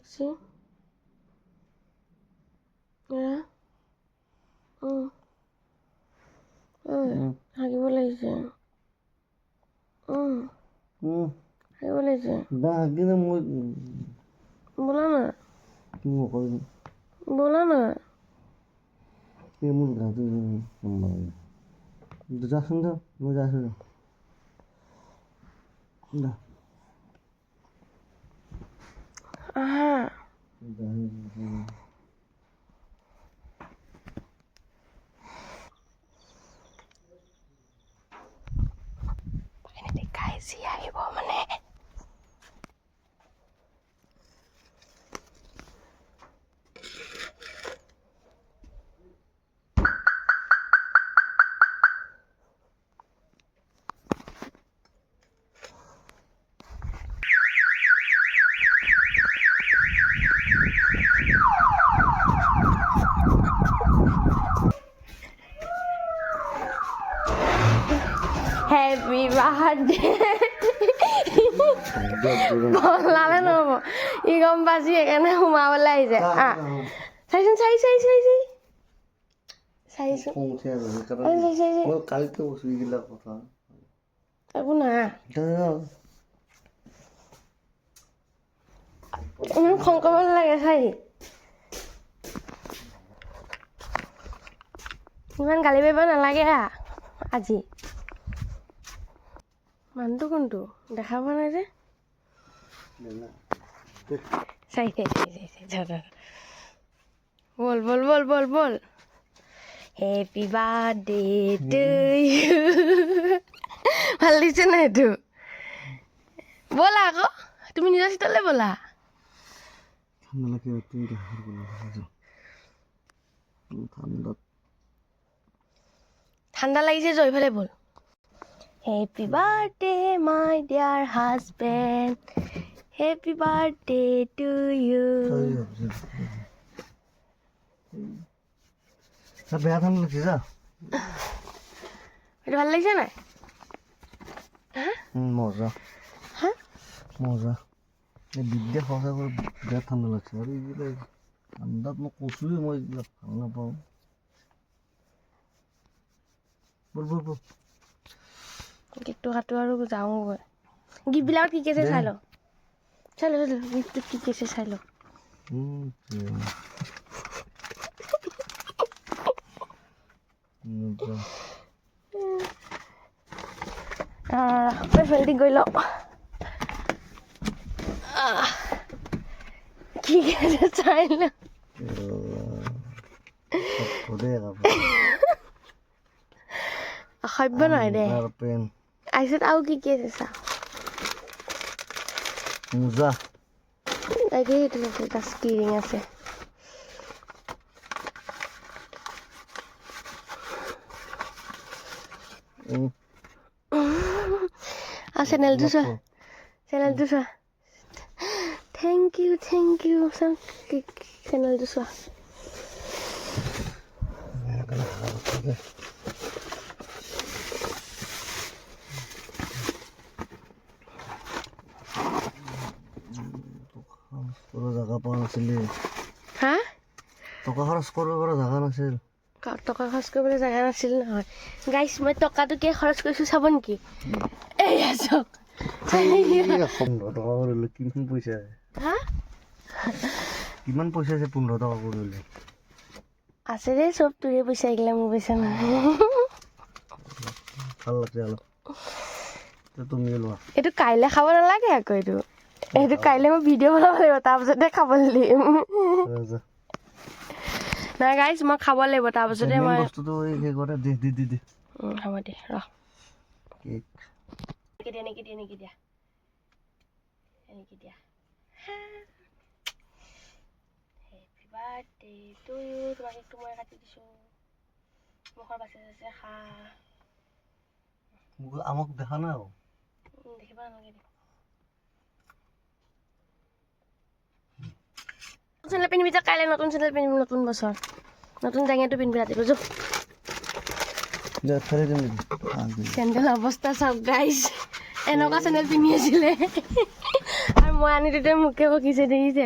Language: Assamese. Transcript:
লাগছে হাগিব লাগিছে হাগিব লাগিছে ব'লা না ব'লা না মোৰ গাটো যাচোন যা মই যাইছোঁ যা আহা কাইজি আহিব মানে Happy birthday. বলালে নহ'ব ই গম পাইছি সেইকাৰণে সোমাবলৈ আহিছে চাইচোন একো নাই ইমান খং কৰিব নালাগে চাই ইমান গালি পাৰিব নালাগে আজি মানুহটো কোনটো দেখা পোৱা নাই যে চাই বল হেপী বাৰ্থডে টু ইউ ভাল লাগিছে নাই এইটো ব'লা আকৌ তুমি নিজৰ চিটলৈ ব'লা ঠাণ্ডা লাগিছে যে এইফালে ব'ল Happy birthday, my dear husband. Happy birthday to you. বেয়া ঠাণ্ডা লাগছে যা এটা ভাল লাগিছে নাই মজা মজা এই বিদ্যা সঁচা করে বিরাট ঠান্ডা লাগছে আর এইগুলো ঠান্ডাত মই কৈছোৱে মই এইবিলাক ভাল নাপাওঁ বল কেকটো কাটো আৰু যাওঁগৈ গিফ্টবিলাকত কি কি আছে চাই লওঁ গিফ্টটোত কি কি আছে চাই লওঁ ফেল্টিং কৰি লওঁ কি কি আছে চাই লওঁ অসভ্য নহয় দে আহিছত আৰু কি কি আছে চা মোজা তাকে সেইটো আছে তাৰ স্কিৰিং আছে আৰু চেনেলটো চোৱা থেংক ইউ চেনেলটো চোৱা জাগা পোৱা নাছিলি হা টকা খৰচ কৰিব পৰা জাগা নাছিল টকা খৰচ কৰিবলৈ জাগা নাছিল নহয় গাইছ মই টকাটো কি খৰচ কৰিছোঁ চাব নেকি এয়া চাওক কিমান পইচা আছে 15 টকা কৰিলে আছে দে চব তোৰে পইচা এইগিলা মোৰ পইচা নহয় ভাল লাগছে অলপ তুমি লোৱা এইটো কাইলৈ খাব নালাগে আকৌ এইটো কাইলৈ মই ভিডিঅ' বনাব লাগিব তাৰপিছতে খাবলৈ দিম নাই গাইছ মই খাব লাগিব তাৰপিছতে মই বস্তুটো দে হ'ব দে ৰহ কেক এনেকৈ দিয়া হেপী বাৰ্থডে টু ইউ তোমাক একটু মই কাটি দিছোঁ মুখৰ বাচি খা আমাক দেখা নাই দেখিবা নালাগে দে চেণ্ডেল পিন্ধিবি যে কাইলৈ নতুন চেণ্ডেল পিন্ধিবি নতুন বছৰ নতুন জাঙিয়াটো পিন্ধিবি ৰাতিপুৱা যো চেণ্ডেল অৱস্থা চাওক গাইছ এনেকুৱা চেণ্ডেল পিন্ধি আছিলে আৰু মই আনি দিওঁতে মোকে বকিছে দেখিছে